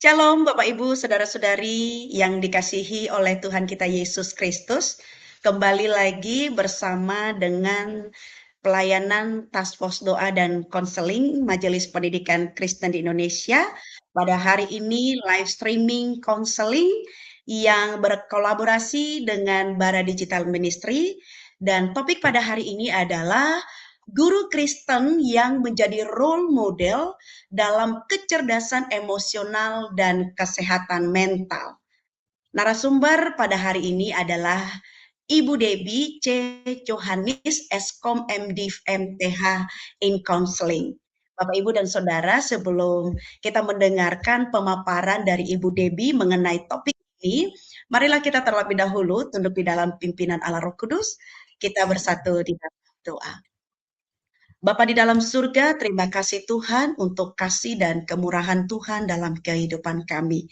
Shalom Bapak Ibu, Saudara-saudari yang dikasihi oleh Tuhan kita Yesus Kristus. Kembali lagi bersama dengan pelayanan Task Force Doa dan Konseling Majelis Pendidikan Kristen di Indonesia. Pada hari ini live streaming konseling yang berkolaborasi dengan Bara Digital Ministry. Dan topik pada hari ini adalah guru Kristen yang menjadi role model dalam kecerdasan emosional dan kesehatan mental. Narasumber pada hari ini adalah Ibu Debbie C. Johannes, Eskom MD MTH in Counseling. Bapak, Ibu, dan Saudara, sebelum kita mendengarkan pemaparan dari Ibu Debbie mengenai topik ini, marilah kita terlebih dahulu tunduk di dalam pimpinan Allah Roh Kudus. Kita bersatu di dalam doa. Bapa di dalam surga, terima kasih Tuhan untuk kasih dan kemurahan Tuhan dalam kehidupan kami.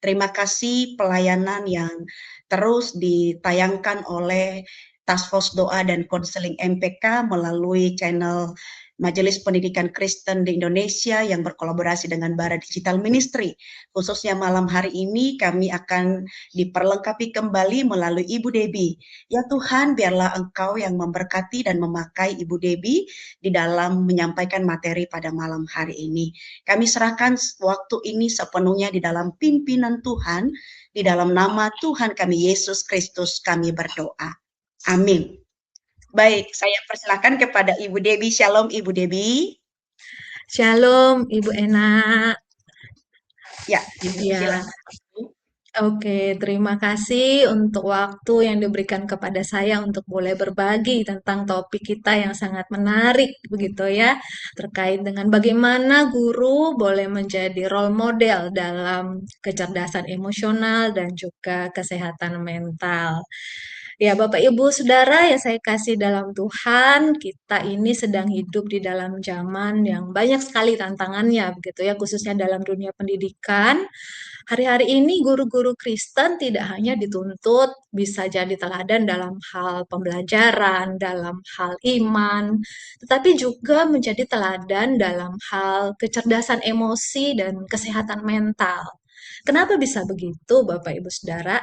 Terima kasih pelayanan yang terus ditayangkan oleh Task Force Doa dan Konseling MPK melalui channel Majelis Pendidikan Kristen di Indonesia yang berkolaborasi dengan Bara Digital Ministry. Khususnya malam hari ini kami akan diperlengkapi kembali melalui Ibu Debbie. Ya Tuhan, biarlah Engkau yang memberkati dan memakai Ibu Debbie di dalam menyampaikan materi pada malam hari ini. Kami serahkan waktu ini sepenuhnya di dalam pimpinan Tuhan, di dalam nama Tuhan kami Yesus Kristus kami berdoa. Amin. Baik, saya persilakan kepada Ibu Debbie. Shalom Ibu Debbie. Shalom Ibu Ena. Ya, Ibu Ya, silakan. oke. Terima kasih untuk waktu yang diberikan kepada saya untuk boleh berbagi tentang topik kita yang sangat menarik, begitu ya, terkait dengan bagaimana guru boleh menjadi role model dalam kecerdasan emosional dan juga kesehatan mental. Ya, Bapak Ibu Saudara yang saya kasih dalam Tuhan, kita ini sedang hidup di dalam zaman yang banyak sekali tantangannya, begitu ya, khususnya dalam dunia pendidikan. Hari-hari ini guru-guru Kristen tidak hanya dituntut bisa jadi teladan dalam hal pembelajaran, dalam hal iman, tetapi juga menjadi teladan dalam hal kecerdasan emosi dan kesehatan mental. Kenapa bisa begitu, Bapak Ibu Saudara?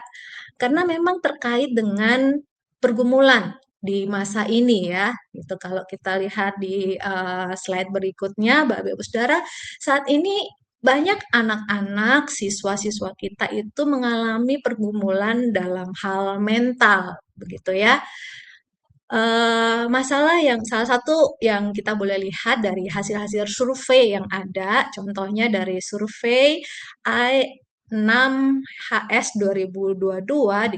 Karena memang terkait dengan pergumulan di masa ini ya. Itu kalau kita lihat di slide berikutnya, Bapak Ibu Saudara, saat ini banyak anak-anak, siswa-siswa kita itu mengalami pergumulan dalam hal mental, begitu ya. Masalah yang salah satu yang kita boleh lihat dari hasil-hasil survei yang ada, contohnya dari survei I6HS 2022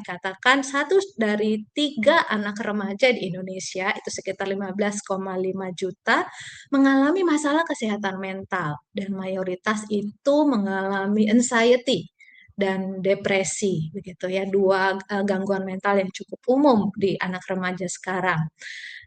dikatakan satu dari tiga anak remaja di Indonesia, itu sekitar 15,5 juta, mengalami masalah kesehatan mental dan mayoritas itu mengalami anxiety dan depresi begitu ya, dua gangguan mental yang cukup umum di anak remaja sekarang.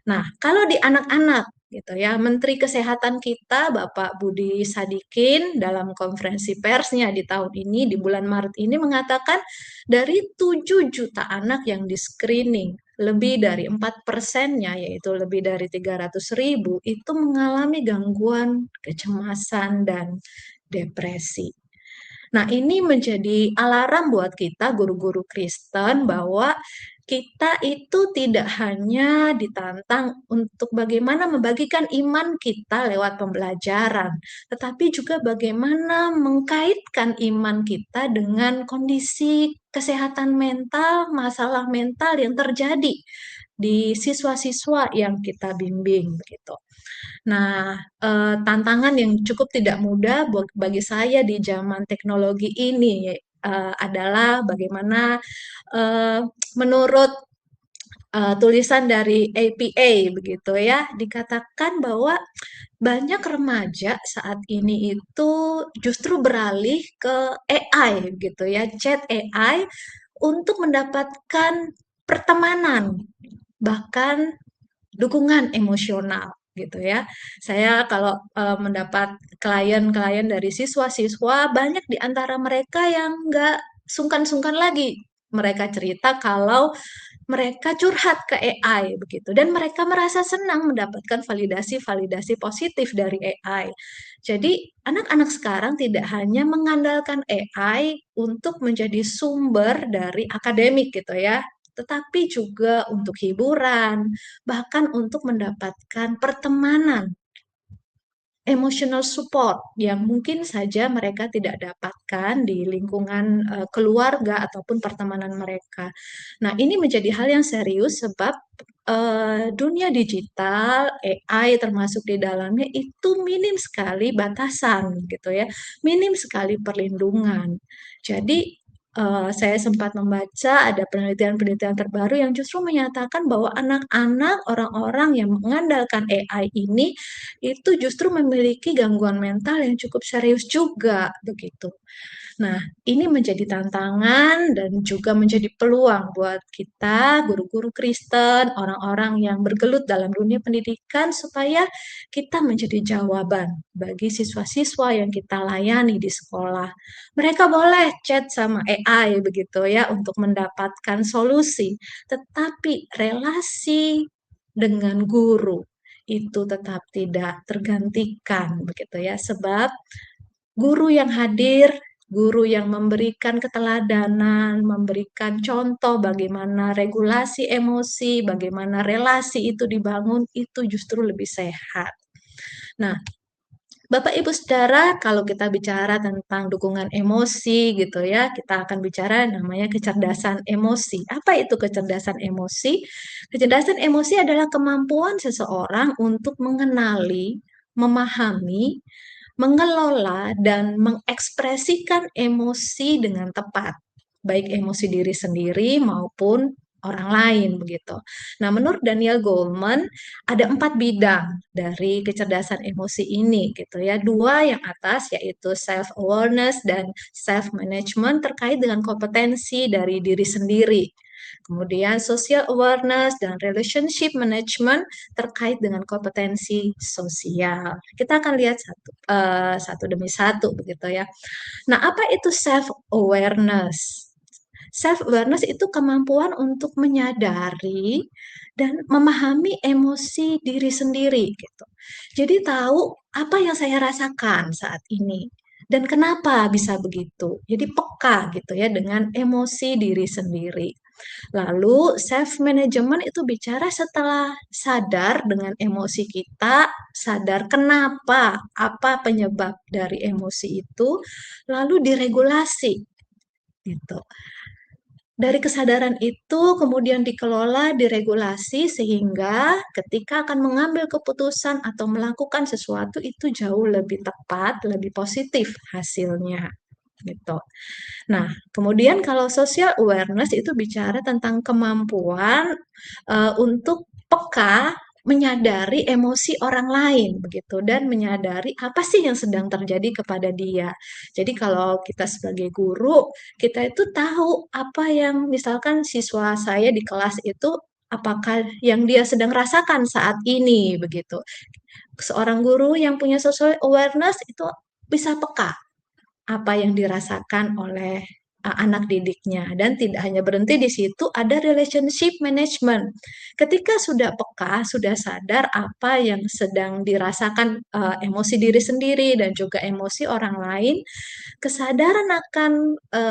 Nah, kalau di anak-anak gitu ya, Menteri Kesehatan kita Bapak Budi Sadikin dalam konferensi persnya di tahun ini di bulan Maret ini mengatakan dari 7 juta anak yang di screening, lebih dari 4%-nya yaitu lebih dari 300.000 itu mengalami gangguan kecemasan dan depresi. Nah, ini menjadi alarm buat kita guru-guru Kristen bahwa kita itu tidak hanya ditantang untuk bagaimana membagikan iman kita lewat pembelajaran, tetapi juga bagaimana mengkaitkan iman kita dengan kondisi kesehatan mental, masalah mental yang terjadi di siswa-siswa yang kita bimbing begitu. Nah, tantangan yang cukup tidak mudah bagi saya di zaman teknologi ini adalah bagaimana eh, menurut tulisan dari APA begitu ya, dikatakan bahwa banyak remaja saat ini itu justru beralih ke AI gitu ya, chat AI untuk mendapatkan pertemanan, bahkan dukungan emosional gitu ya. Saya kalau mendapat klien-klien dari siswa-siswa, banyak di antara mereka yang nggak sungkan-sungkan lagi. Mereka cerita kalau mereka curhat ke AI begitu dan mereka merasa senang mendapatkan validasi-validasi positif dari AI. Jadi anak-anak sekarang tidak hanya mengandalkan AI untuk menjadi sumber dari akademik gitu ya, tetapi juga untuk hiburan, bahkan untuk mendapatkan pertemanan, emotional support yang mungkin saja mereka tidak dapatkan di lingkungan keluarga ataupun pertemanan mereka. Nah, ini menjadi hal yang serius sebab dunia digital, AI termasuk di dalamnya itu minim sekali batasan gitu ya, minim sekali perlindungan. Jadi saya sempat membaca ada penelitian-penelitian terbaru yang justru menyatakan bahwa anak-anak, orang-orang yang mengandalkan AI ini itu justru memiliki gangguan mental yang cukup serius juga begitu. Nah, ini menjadi tantangan dan juga menjadi peluang buat kita, guru-guru Kristen, orang-orang yang bergelut dalam dunia pendidikan, supaya kita menjadi jawaban bagi siswa-siswa yang kita layani di sekolah. Mereka boleh chat sama AI begitu ya untuk mendapatkan solusi, tetapi relasi dengan guru itu tetap tidak tergantikan begitu ya, sebab guru yang hadir, guru yang memberikan keteladanan, memberikan contoh bagaimana regulasi emosi, bagaimana relasi itu dibangun, itu justru lebih sehat. Nah, Bapak Ibu Saudara, kalau kita bicara tentang dukungan emosi gitu ya, kita akan bicara namanya kecerdasan emosi. Apa itu kecerdasan emosi? Kecerdasan emosi adalah kemampuan seseorang untuk mengenali, memahami, mengelola dan mengekspresikan emosi dengan tepat, baik emosi diri sendiri maupun orang lain begitu. Nah, menurut Daniel Goleman ada 4 bidang dari kecerdasan emosi ini gitu ya. 2 yang atas yaitu self awareness dan self management terkait dengan kompetensi dari diri sendiri. Kemudian social awareness dan relationship management terkait dengan kompetensi sosial. Kita akan lihat satu demi satu begitu ya. Nah, apa itu self awareness? Self awareness itu kemampuan untuk menyadari dan memahami emosi diri sendiri gitu. Jadi tahu apa yang saya rasakan saat ini dan kenapa bisa begitu. Jadi peka gitu ya dengan emosi diri sendiri. Lalu self management itu bicara setelah sadar dengan emosi kita, sadar kenapa, apa penyebab dari emosi itu, lalu diregulasi gitu. Dari kesadaran itu kemudian dikelola, diregulasi sehingga ketika akan mengambil keputusan atau melakukan sesuatu itu jauh lebih tepat, lebih positif hasilnya gitu. Nah, kemudian kalau social awareness itu bicara tentang kemampuan untuk peka menyadari emosi orang lain begitu dan menyadari apa sih yang sedang terjadi kepada dia. Jadi kalau kita sebagai guru, kita itu tahu apa yang misalkan siswa saya di kelas itu apakah yang dia sedang rasakan saat ini begitu. Seorang guru yang punya social awareness itu bisa peka apa yang dirasakan oleh anak didiknya dan tidak hanya berhenti di situ, ada relationship management. Ketika sudah peka, sudah sadar apa yang sedang dirasakan emosi diri sendiri dan juga emosi orang lain, kesadaran akan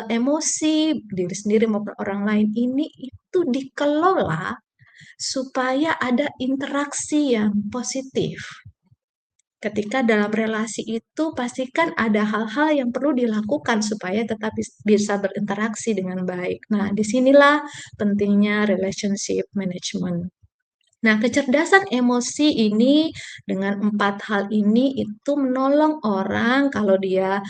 emosi diri sendiri maupun orang lain ini itu dikelola supaya ada interaksi yang positif. Ketika dalam relasi itu pastikan ada hal-hal yang perlu dilakukan supaya tetap bisa berinteraksi dengan baik. Nah, disinilah pentingnya relationship management. Nah, kecerdasan emosi ini dengan 4 hal ini itu menolong orang kalau dia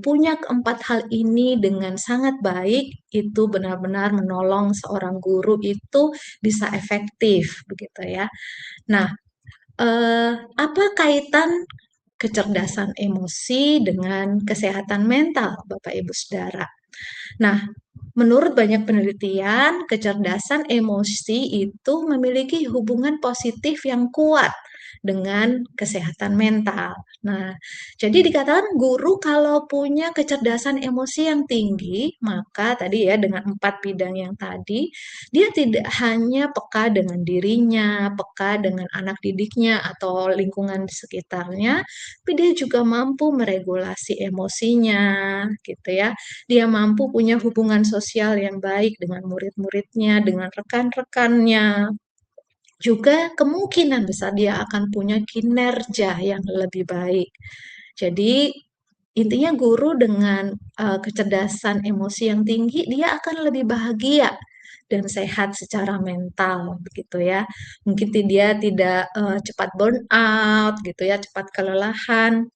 punya keempat hal ini dengan sangat baik, itu benar-benar menolong seorang guru itu bisa efektif, begitu ya. Nah, apa kaitan kecerdasan emosi dengan kesehatan mental, Bapak Ibu Saudara? Nah, menurut banyak penelitian, kecerdasan emosi itu memiliki hubungan positif yang kuat dengan kesehatan mental. Nah, jadi dikatakan guru kalau punya kecerdasan emosi yang tinggi, maka tadi ya dengan 4 bidang yang tadi, dia tidak hanya peka dengan dirinya, peka dengan anak didiknya atau lingkungan di sekitarnya, tapi dia juga mampu meregulasi emosinya, gitu ya. Dia mampu punya hubungan sosial yang baik dengan murid-muridnya, dengan rekan-rekannya. Juga kemungkinan besar dia akan punya kinerja yang lebih baik. Jadi intinya guru dengan kecerdasan emosi yang tinggi, dia akan lebih bahagia dan sehat secara mental begitu ya. Mungkin dia tidak cepat burn out gitu ya, cepat kelelahan.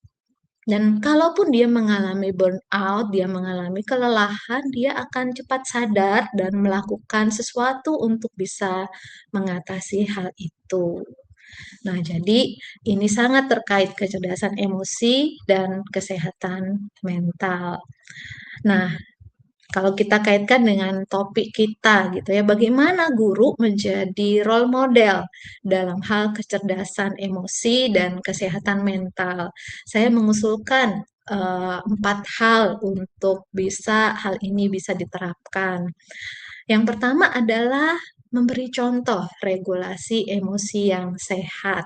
Dan kalaupun dia mengalami burnout, dia mengalami kelelahan, dia akan cepat sadar dan melakukan sesuatu untuk bisa mengatasi hal itu. Nah, jadi ini sangat terkait kecerdasan emosi dan kesehatan mental. Nah, kalau kita kaitkan dengan topik kita gitu ya, bagaimana guru menjadi role model dalam hal kecerdasan emosi dan kesehatan mental. Saya mengusulkan 4 hal untuk hal ini bisa diterapkan. Yang pertama adalah memberi contoh regulasi emosi yang sehat.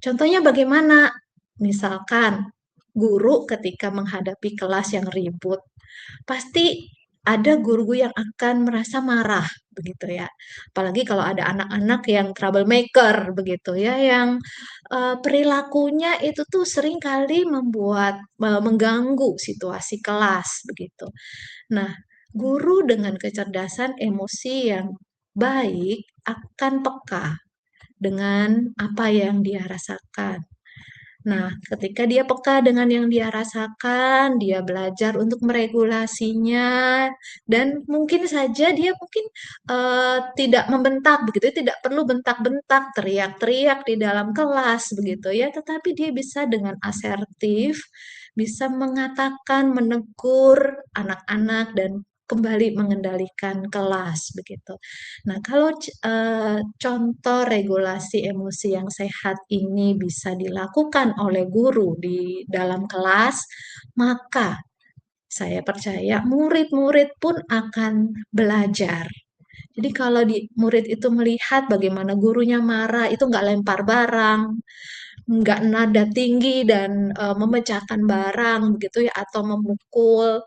Contohnya bagaimana? Misalkan guru ketika menghadapi kelas yang ribut, pasti ada guru yang akan merasa marah begitu ya. Apalagi kalau ada anak-anak yang troublemaker begitu ya, yang perilakunya itu tuh seringkali mengganggu situasi kelas begitu. Nah, guru dengan kecerdasan emosi yang baik akan peka dengan apa yang dia rasakan. Nah, ketika dia peka dengan yang dia rasakan, dia belajar untuk meregulasinya, dan mungkin saja dia mungkin tidak membentak begitu, ya, tidak perlu bentak-bentak, teriak-teriak di dalam kelas begitu ya, tetapi dia bisa dengan asertif, bisa mengatakan, menegur anak-anak dan kembali mengendalikan kelas begitu. Nah, kalau contoh regulasi emosi yang sehat ini bisa dilakukan oleh guru di dalam kelas, maka saya percaya murid-murid pun akan belajar. Jadi kalau murid itu melihat bagaimana gurunya marah, itu nggak lempar barang, nggak nada tinggi dan memecahkan barang begitu ya, atau memukul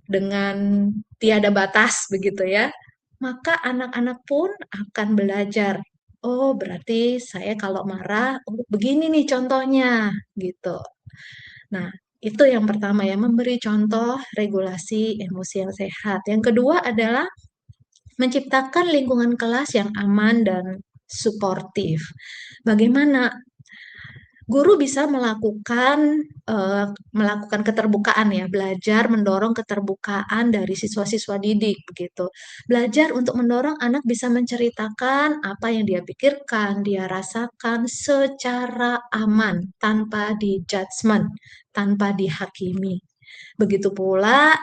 dengan tiada batas begitu ya, maka anak-anak pun akan belajar. Oh, berarti saya kalau marah, oh, begini nih contohnya gitu. Nah, itu yang pertama ya, memberi contoh regulasi emosi yang sehat. Yang kedua adalah menciptakan lingkungan kelas yang aman dan suportif. Bagaimana guru bisa melakukan keterbukaan ya, belajar mendorong keterbukaan dari siswa-siswa didik begitu. Belajar untuk mendorong anak bisa menceritakan apa yang dia pikirkan, dia rasakan secara aman, tanpa dijudgment, tanpa dihakimi. Begitu pula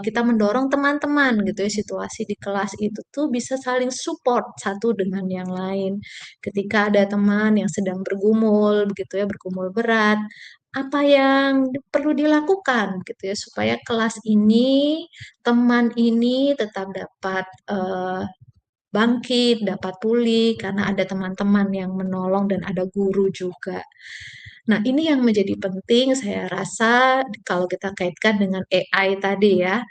kita mendorong teman-teman gitu ya, situasi di kelas itu tuh bisa saling support satu dengan yang lain. Ketika ada teman yang sedang bergumul begitu ya, bergumul berat, apa yang perlu dilakukan gitu ya supaya kelas ini, teman ini tetap dapat bangkit, dapat pulih karena ada teman-teman yang menolong dan ada guru juga. Nah, ini yang menjadi penting saya rasa kalau kita kaitkan dengan AI tadi ya.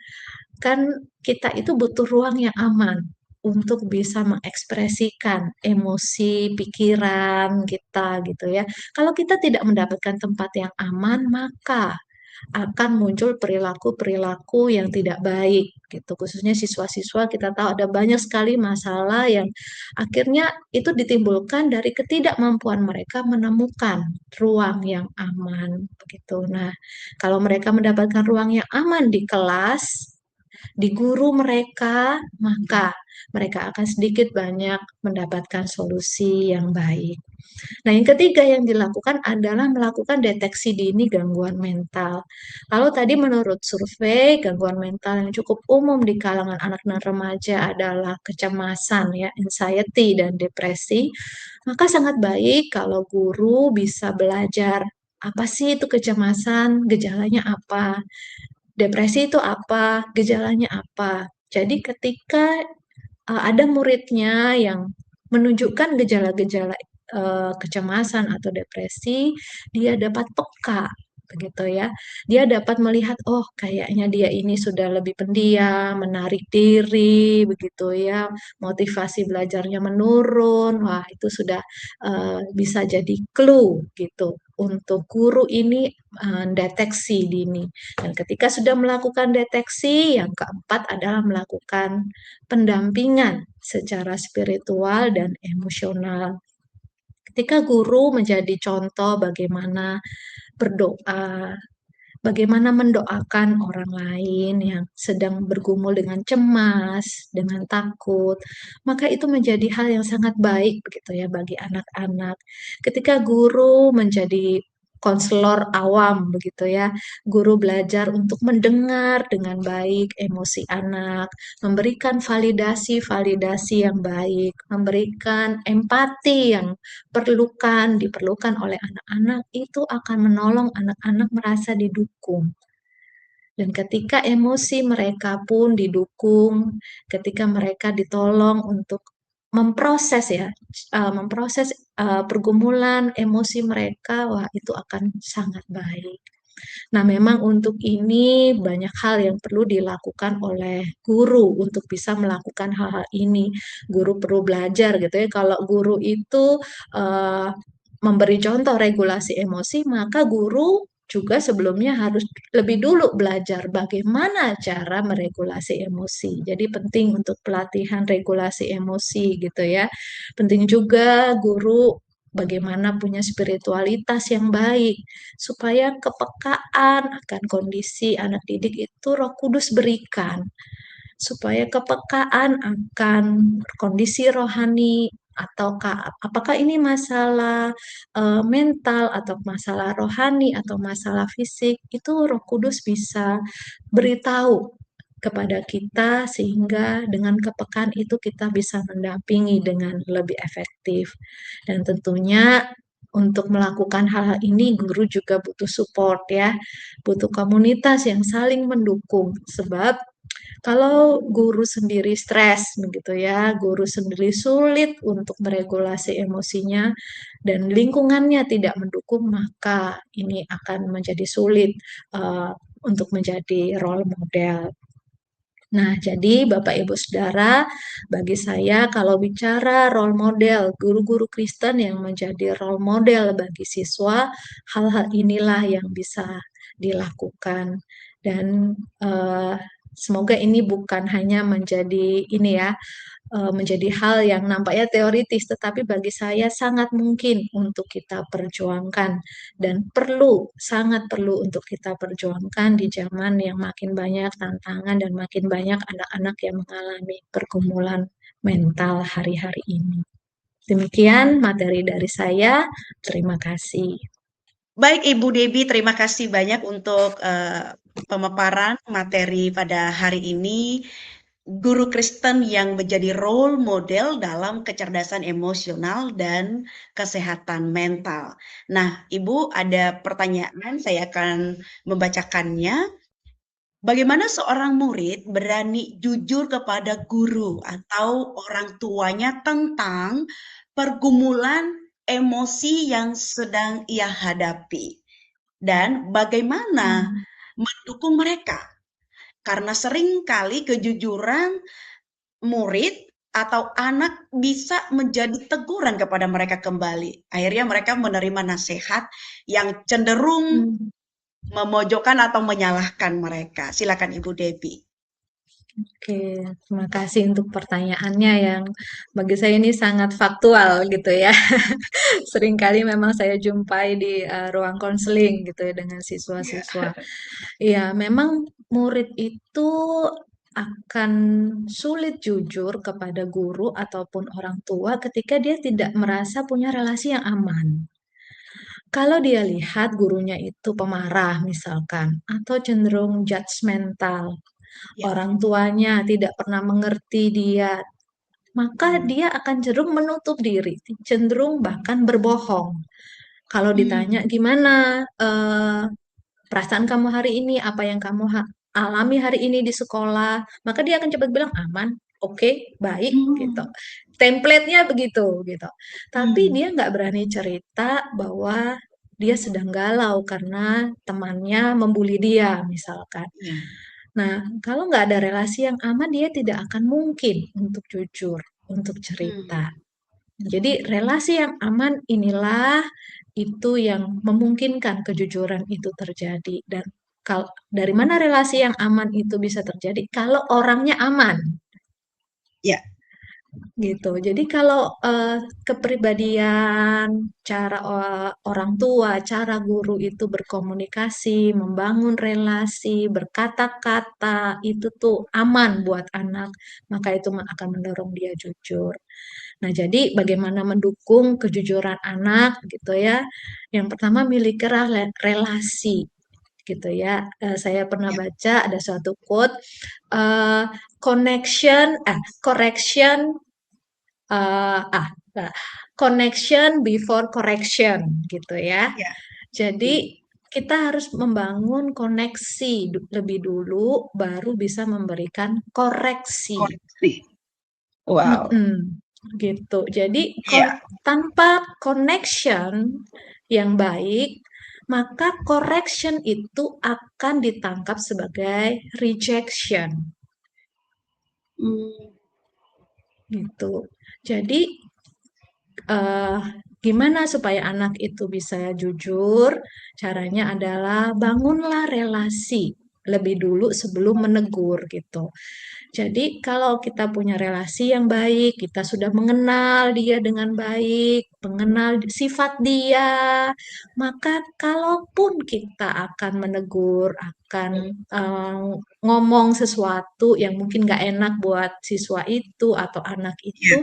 Kan kita itu butuh ruang yang aman untuk bisa mengekspresikan emosi, pikiran kita gitu ya. Kalau kita tidak mendapatkan tempat yang aman, maka akan muncul perilaku-perilaku yang tidak baik gitu. Khususnya siswa-siswa kita tahu ada banyak sekali masalah yang akhirnya itu ditimbulkan dari ketidakmampuan mereka menemukan ruang yang aman begitu. Nah, kalau mereka mendapatkan ruang yang aman di kelas, di guru mereka, maka mereka akan sedikit banyak mendapatkan solusi yang baik. Nah, yang ketiga yang dilakukan adalah melakukan deteksi dini gangguan mental. Kalau tadi menurut survei, gangguan mental yang cukup umum di kalangan anak dan remaja adalah kecemasan, ya, anxiety dan depresi, maka sangat baik kalau guru bisa belajar apa sih itu kecemasan, gejalanya apa, depresi itu apa, gejalanya apa. Jadi ketika ada muridnya yang menunjukkan gejala-gejala kecemasan atau depresi, dia dapat peka, begitu ya. Dia dapat melihat, oh kayaknya dia ini sudah lebih pendiam, menarik diri, begitu ya. Motivasi belajarnya menurun, wah itu sudah bisa jadi clue gitu untuk guru ini deteksi dini. Dan ketika sudah melakukan deteksi, yang keempat adalah melakukan pendampingan secara spiritual dan emosional. Ketika guru menjadi contoh bagaimana berdoa, bagaimana mendoakan orang lain yang sedang bergumul dengan cemas, dengan takut, maka itu menjadi hal yang sangat baik begitu ya bagi anak-anak. Ketika guru menjadi konselor awam begitu ya, guru belajar untuk mendengar dengan baik emosi anak, memberikan validasi-validasi yang baik, memberikan empati yang diperlukan oleh anak-anak, itu akan menolong anak-anak merasa didukung. Dan ketika emosi mereka pun didukung, ketika mereka ditolong untuk memproses ya, memproses pergumulan emosi mereka, wah itu akan sangat baik. Nah, memang untuk ini banyak hal yang perlu dilakukan oleh guru untuk bisa melakukan hal-hal ini. Guru perlu belajar gitu ya. Kalau guru itu eh, memberi contoh regulasi emosi, maka guru juga sebelumnya harus lebih dulu belajar bagaimana cara meregulasi emosi. Jadi penting untuk pelatihan regulasi emosi gitu ya. Penting juga guru bagaimana punya spiritualitas yang baik supaya kepekaan akan kondisi anak didik itu Roh Kudus berikan, supaya kepekaan akan kondisi rohani atau apakah ini masalah mental atau masalah rohani atau masalah fisik, itu Roh Kudus bisa beritahu kepada kita sehingga dengan kepekaan itu kita bisa mendampingi dengan lebih efektif. Dan tentunya untuk melakukan hal-hal ini guru juga butuh support ya, butuh komunitas yang saling mendukung. Sebab kalau guru sendiri stres begitu ya, guru sendiri sulit untuk meregulasi emosinya dan lingkungannya tidak mendukung, maka ini akan menjadi sulit uh, untuk menjadi role model. Nah, jadi Bapak Ibu Saudara, bagi saya kalau bicara role model, guru-guru Kristen yang menjadi role model bagi siswa, hal-hal inilah yang bisa dilakukan. Dan eh, semoga ini bukan hanya menjadi ini ya, menjadi hal yang nampaknya teoritis, tetapi bagi saya sangat mungkin untuk kita perjuangkan dan sangat perlu untuk kita perjuangkan di zaman yang makin banyak tantangan dan makin banyak anak-anak yang mengalami pergumulan mental hari-hari ini. Demikian materi dari saya. Terima kasih. Baik Ibu Debi, terima kasih banyak untuk pemaparan materi pada hari ini. Guru Kristen yang menjadi role model dalam kecerdasan emosional dan kesehatan mental. Nah, Ibu ada pertanyaan, saya akan membacakannya. Bagaimana seorang murid berani jujur kepada guru atau orang tuanya tentang pergumulan emosi yang sedang ia hadapi? Dan bagaimana Hmm. mendukung mereka? Karena seringkali kejujuran murid atau anak bisa menjadi teguran kepada mereka kembali. Akhirnya mereka menerima nasihat yang cenderung Hmm. memojokkan atau menyalahkan mereka. Silakan Ibu Debbie. Oke, terima kasih untuk pertanyaannya yang bagi saya ini sangat faktual gitu ya. Seringkali memang saya jumpai di ruang konseling gitu ya dengan siswa-siswa. Iya, memang murid itu akan sulit jujur kepada guru ataupun orang tua ketika dia tidak merasa punya relasi yang aman. Kalau dia lihat gurunya itu pemarah misalkan, atau cenderung judgmental, Ya. orang tuanya tidak pernah mengerti dia, maka Hmm. dia akan cenderung menutup diri, cenderung bahkan berbohong. Kalau Hmm. ditanya gimana perasaan kamu hari ini, apa yang kamu alami hari ini di sekolah, maka dia akan cepat bilang aman, oke, baik gitu. Hmm. Template-nya begitu gitu. Tapi Hmm. dia nggak berani cerita bahwa dia sedang galau karena temannya membuli dia misalkan. Ya. Nah, kalau nggak ada relasi yang aman, dia tidak akan mungkin untuk jujur, untuk cerita. Hmm. Jadi relasi yang aman inilah itu yang memungkinkan kejujuran itu terjadi. Dan dari mana relasi yang aman itu bisa terjadi? Kalau orangnya aman, Ya. gitu. Jadi kalau kepribadian, cara orang tua, cara guru itu berkomunikasi, membangun relasi, berkata-kata, itu tuh aman buat anak, maka itu akan mendorong dia jujur. Nah, jadi bagaimana mendukung kejujuran anak gitu ya? Yang pertama milikilah relasi gitu ya. Saya pernah Ya. baca ada suatu quote, eh, correction, eh, ah nah, connection before correction gitu ya. Ya. Jadi Hmm. kita harus membangun koneksi lebih dulu, baru bisa memberikan koreksi. Koreksi. Wow. Mm-mm, gitu. Jadi Iya. tanpa connection yang baik, maka correction itu akan ditangkap sebagai rejection, Hmm. gitu. Jadi eh, gimana supaya anak itu bisa jujur? Caranya adalah bangunlah relasi lebih dulu sebelum menegur gitu. Jadi kalau kita punya relasi yang baik, kita sudah mengenal dia dengan baik, mengenal sifat dia, maka kalaupun kita akan menegur, akan ngomong sesuatu yang mungkin nggak enak buat siswa itu atau anak Ya. itu,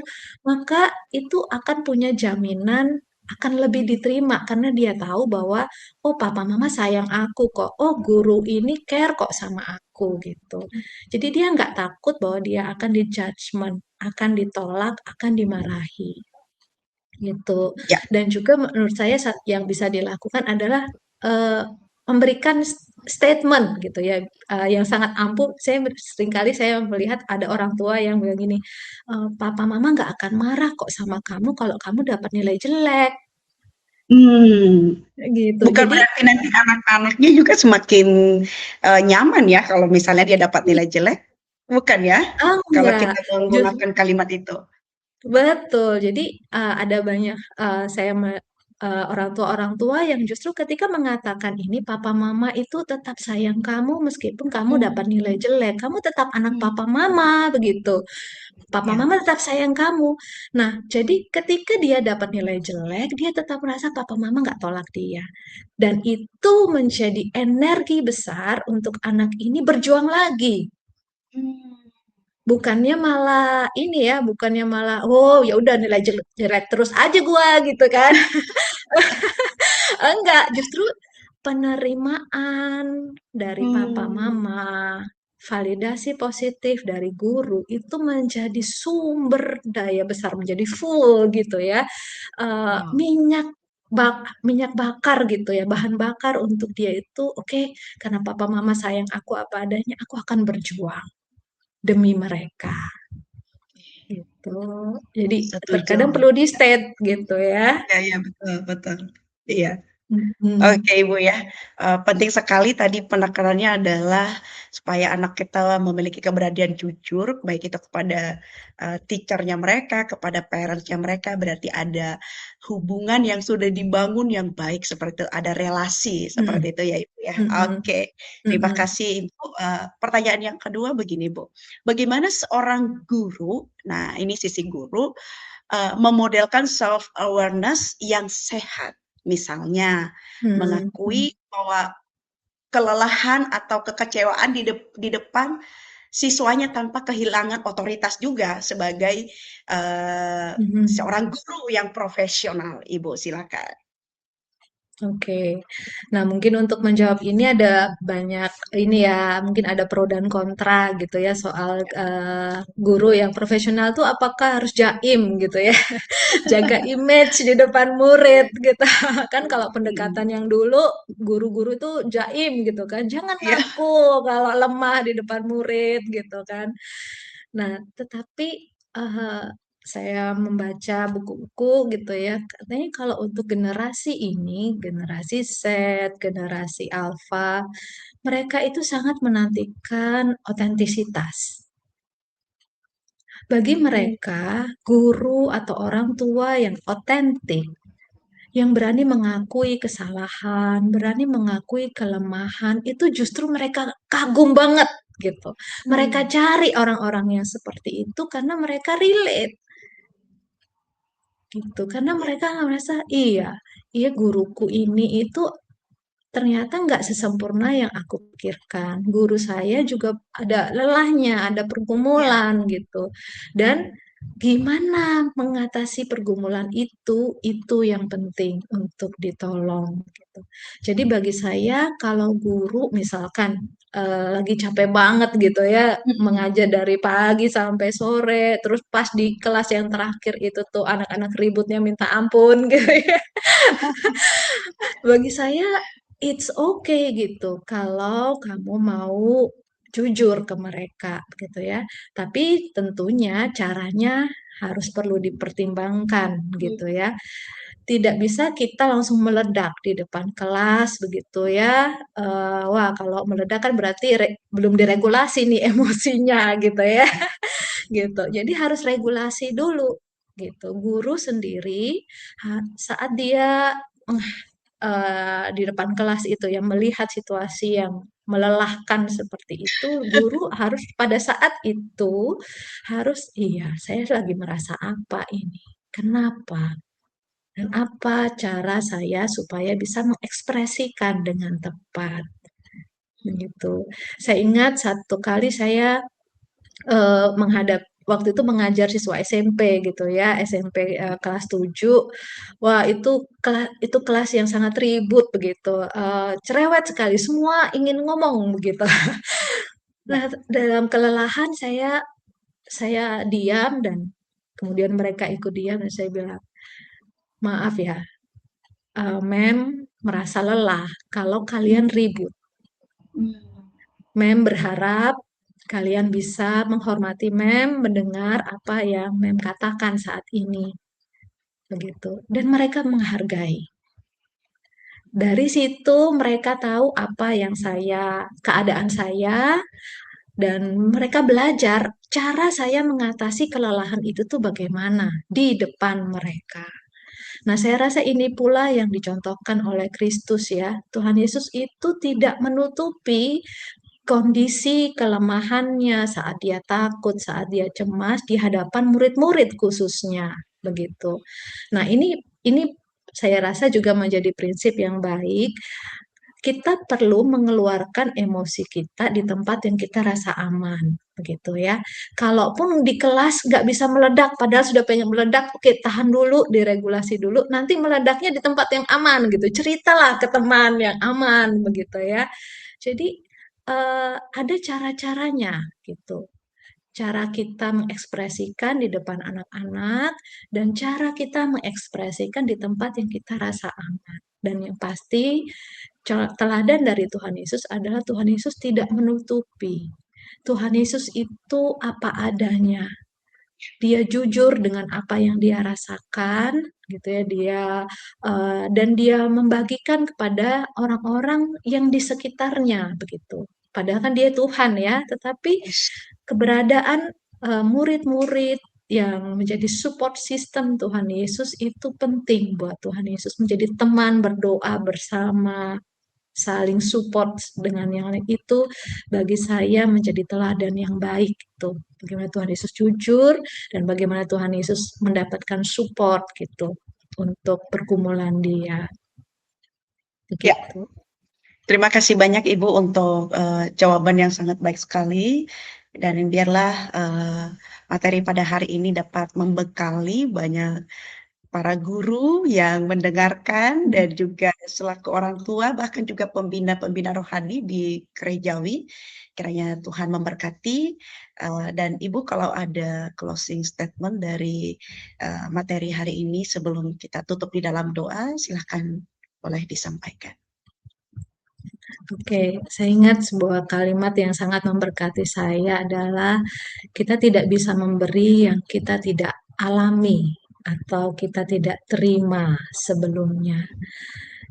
maka itu akan punya jaminan akan lebih diterima karena dia tahu bahwa oh papa mama sayang aku kok, oh guru ini care kok sama aku gitu. Jadi dia nggak takut bahwa dia akan dijudgment, akan ditolak, akan dimarahi gitu. Ya. Dan juga menurut saya yang bisa dilakukan adalah eh, memberikan statement gitu ya, yang sangat ampuh. Seringkali saya melihat ada orang tua yang bilang gini, papa mama nggak akan marah kok sama kamu kalau kamu dapat nilai jelek Hmm. gitu. Bukan Jadi berarti nanti anak-anaknya juga semakin, nyaman ya kalau misalnya dia dapat nilai jelek? Bukan ya? Kalau enggak, kita justru menggunakan kalimat itu? betul. Jadi ada banyak orang tua yang justru ketika mengatakan ini papa mama itu tetap sayang kamu meskipun kamu dapat Hmm. nilai jelek, kamu tetap anak Hmm. papa mama begitu. Papa Ya. mama tetap sayang kamu. Nah, jadi ketika dia dapat nilai jelek, dia tetap merasa papa mama nggak tolak dia. Dan itu menjadi energi besar untuk anak ini berjuang lagi. Hmm. Bukannya malah ini ya, bukannya malah oh ya udah nilai jelek, jelek terus aja gua gitu kan. Enggak, justru penerimaan dari papa Hmm. mama, validasi positif dari guru itu menjadi sumber daya besar, menjadi full gitu ya. Wow. Minyak bakar gitu ya, bahan bakar untuk dia itu oke, karena papa mama sayang aku apa adanya, aku akan berjuang demi mereka. Gitu. Jadi Setuju. terkadang perlu di state gitu ya. Iya iya, betul betul. Iya. Mm-mm. Oke Ibu ya, penting sekali tadi penekanannya adalah supaya anak kita memiliki keberanian jujur, baik itu kepada teacher-nya mereka, kepada parents-nya mereka, berarti ada hubungan yang sudah dibangun yang baik seperti itu, ada relasi seperti Mm. itu ya Ibu ya. Mm-mm. Oke, terima Mm-mm. kasih Ibu. Pertanyaan yang kedua begini Bu, bagaimana seorang guru, nah ini sisi guru, memodelkan self awareness yang sehat. Misalnya Mm. mengakui bahwa kelelahan atau kekecewaan di depan siswanya tanpa kehilangan otoritas juga sebagai Mhm. seorang guru yang profesional. Ibu, silakan. Oke. Nah, mungkin untuk menjawab ini ada banyak ini ya, mungkin ada pro dan kontra gitu ya soal guru yang profesional tuh apakah harus jaim gitu ya, jaga image di depan murid gitu. Kan kalau pendekatan Mm. yang dulu guru-guru itu jaim gitu kan, jangan Ya. ngaku kalau lemah di depan murid gitu kan. Nah, tetapi eh, saya membaca buku-buku gitu ya, katanya kalau untuk generasi ini, generasi Z, generasi Alpha, mereka itu sangat menantikan otentisitas. Bagi mereka, guru atau orang tua yang otentik, yang berani mengakui kesalahan, berani mengakui kelemahan, itu justru mereka kagum banget gitu. Mereka Hmm. cari orang-orang yang seperti itu karena mereka relate gitu. Karena mereka merasa iya, iya guruku ini itu ternyata nggak sesempurna yang aku pikirkan. Guru saya juga ada lelahnya, ada Ya. pergumulan gitu. Dan gimana mengatasi pergumulan itu yang penting untuk ditolong gitu. Jadi bagi saya kalau guru misalkan lagi capek banget gitu ya mengajar dari pagi sampai sore, terus pas di kelas yang terakhir itu tuh anak-anak ributnya minta ampun gitu ya. Bagi saya it's okay gitu kalau kamu mau jujur ke mereka gitu ya. Tapi tentunya caranya harus perlu dipertimbangkan gitu ya. Tidak bisa kita langsung meledak di depan kelas begitu ya. Wah, kalau meledak kan berarti belum diregulasi nih emosinya gitu ya. Gitu. Jadi harus regulasi dulu gitu. Guru sendiri saat dia di depan kelas itu yang melihat situasi yang melelahkan seperti itu, guru harus pada saat itu harus iya, saya lagi merasa apa ini? Kenapa? Dan apa cara saya supaya bisa mengekspresikan dengan tepat? Begitu. Saya ingat satu kali saya menghadap waktu itu mengajar siswa SMP gitu ya, SMP kelas 7. Wah, itu kelas yang sangat ribut begitu. Cerewet sekali, semua ingin ngomong begitu. Ya. Nah, dalam kelelahan saya diam dan kemudian mereka ikut diam dan saya bilang, "Maaf ya, Mem merasa lelah kalau kalian ribut. Hmm. Mem berharap kalian bisa menghormati Mem, mendengar apa yang Mem katakan saat ini." Begitu. Dan mereka menghargai. Dari situ mereka tahu apa yang keadaan saya, dan mereka belajar cara saya mengatasi kelelahan itu tuh bagaimana di depan mereka. Nah, saya rasa ini pula yang dicontohkan oleh Kristus ya. Tuhan Yesus itu tidak menutupi kondisi kelemahannya saat dia takut, saat dia cemas di hadapan murid-murid khususnya, begitu. Nah, ini saya rasa juga menjadi prinsip yang baik. Kita perlu mengeluarkan emosi kita di tempat yang kita rasa aman, begitu ya. Kalaupun di kelas nggak bisa meledak, padahal sudah pengen meledak, oke tahan dulu, diregulasi dulu, nanti meledaknya di tempat yang aman gitu. Ceritalah ke teman yang aman, begitu ya. Jadi ada cara-caranya gitu. Cara kita mengekspresikan di depan anak-anak dan cara kita mengekspresikan di tempat yang kita rasa aman. Dan yang pasti teladan dari Tuhan Yesus adalah Tuhan Yesus tidak menutupi. Tuhan Yesus itu apa adanya. Dia jujur dengan apa yang dia rasakan, gitu ya. Dan dia membagikan kepada orang-orang yang di sekitarnya, begitu. Padahal kan dia Tuhan ya, tetapi Yes. keberadaan murid-murid yang menjadi support system Tuhan Yesus itu penting buat Tuhan Yesus menjadi teman berdoa bersama, saling support dengan yang lain itu bagi saya menjadi teladan yang baik itu. Bagaimana Tuhan Yesus jujur dan bagaimana Tuhan Yesus mendapatkan support gitu untuk pergumulan dia. Ya, Begitu. terima kasih banyak Ibu untuk jawaban yang sangat baik sekali. Dan biarlah materi pada hari ini dapat membekali banyak para guru yang mendengarkan dan juga selaku orang tua, bahkan juga pembina-pembina rohani di gerejawi. Kiranya Tuhan memberkati, dan Ibu kalau ada closing statement dari materi hari ini sebelum kita tutup di dalam doa, silahkan boleh disampaikan. Oke, saya ingat sebuah kalimat yang sangat memberkati saya adalah kita tidak bisa memberi yang kita tidak alami atau kita tidak terima sebelumnya.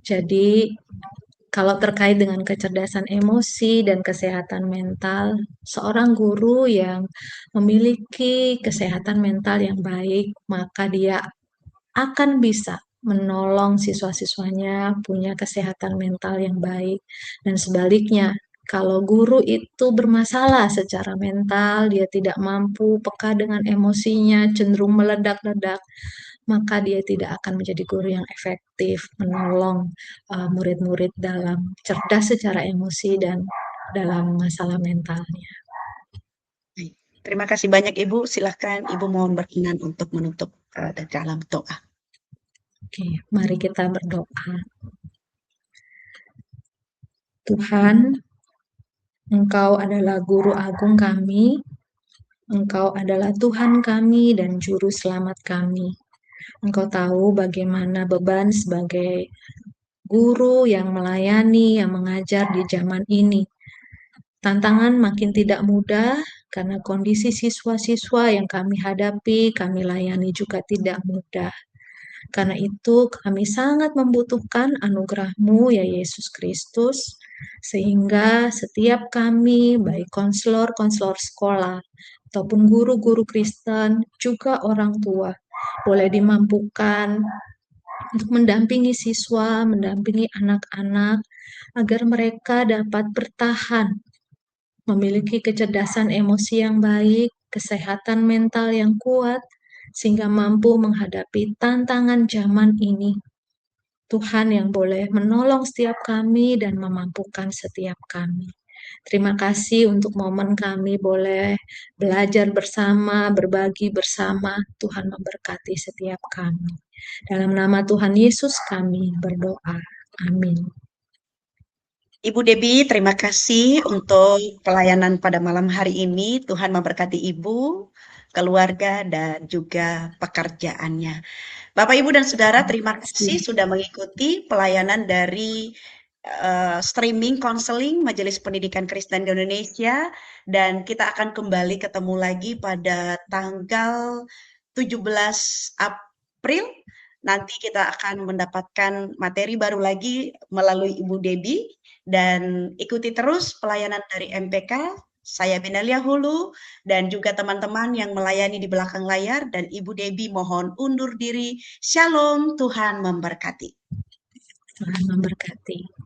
Jadi, kalau terkait dengan kecerdasan emosi dan kesehatan mental, seorang guru yang memiliki kesehatan mental yang baik, maka dia akan bisa menolong siswa-siswanya punya kesehatan mental yang baik. Dan sebaliknya, kalau guru itu bermasalah secara mental, dia tidak mampu peka dengan emosinya, cenderung meledak-ledak, maka dia tidak akan menjadi guru yang efektif menolong murid-murid dalam cerdas secara emosi dan dalam masalah mentalnya. Baik. Terima kasih banyak Ibu. Silahkan Ibu mohon berkenan untuk menutup dalam doa. Oke, mari kita berdoa. Tuhan, Engkau adalah guru agung kami, Engkau adalah Tuhan kami dan juru selamat kami. Engkau tahu bagaimana beban sebagai guru yang melayani, yang mengajar di zaman ini. Tantangan makin tidak mudah karena kondisi siswa-siswa yang kami hadapi, kami layani juga tidak mudah. Karena itu kami sangat membutuhkan anugerah-Mu ya Yesus Kristus, sehingga setiap kami, baik konselor-konselor sekolah, ataupun guru-guru Kristen, juga orang tua, boleh dimampukan untuk mendampingi siswa, mendampingi anak-anak, agar mereka dapat bertahan, memiliki kecerdasan emosi yang baik, kesehatan mental yang kuat, sehingga mampu menghadapi tantangan zaman ini. Tuhan yang boleh menolong setiap kami dan memampukan setiap kami. Terima kasih untuk momen kami boleh belajar bersama, berbagi bersama. Tuhan memberkati setiap kami. Dalam nama Tuhan Yesus kami berdoa. Amin. Ibu Debbie, terima kasih untuk pelayanan pada malam hari ini. Tuhan memberkati Ibu, keluarga, dan juga pekerjaannya. Bapak, Ibu, dan Saudara, terima kasih sudah mengikuti pelayanan dari streaming konseling Majelis Pendidikan Kristen di Indonesia, dan kita akan kembali ketemu lagi pada tanggal 17 April. Nanti kita akan mendapatkan materi baru lagi melalui Ibu Debbie, dan ikuti terus pelayanan dari MPK. Saya Benalia Hulu dan juga teman-teman yang melayani di belakang layar, dan Ibu Debbie mohon undur diri. Shalom, Tuhan memberkati. Tuhan memberkati.